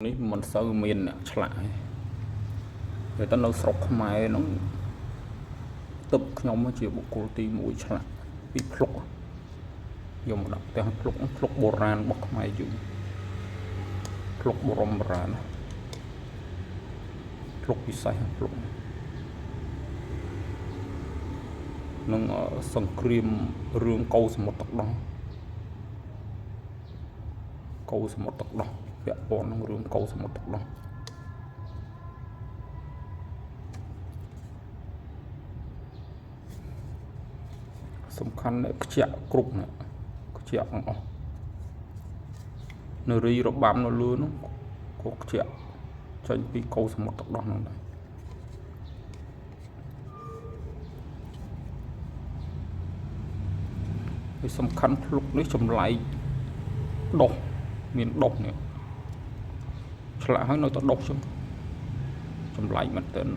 នេះមិនសូវមានអ្នកឆ្លាក់ទេតែនៅស្រុកខ្មែរហ្នឹងទឹកខ្ញុំជាបុគ្គលទី1ឆ្លាក់ពីភ្លុកយកមកដាក់ផ្ទះភ្លុកបុរាណរបស់ខ្មែរយូរភ្លុកបរមបុរាណភ្លុកពិសេសភ្លុកនឹងសង្គ្រាមរឿងកូរសមុទ្រទឹកដោះកូរសមុទ្រទឹកដោះពាក់ព័ន្ធនឹងរឿងកូរសមុទ្រទឹកដោះសំខាន់ខ្ជាក់គ្រប់ណាខ្ជាក់ទាំងអស់នៅរីរបាំនៅលើនោះក៏ខ្ជាក់ចេញពីកូរសមុទ្រទឹកដោះនោះដែរហើយសំខាន់ភ្លុកនេះចម្លែកដុះមានដុះនេះឆ្លាក់ហើយនៅតែដុះចឹងចម្លែកមែនទែន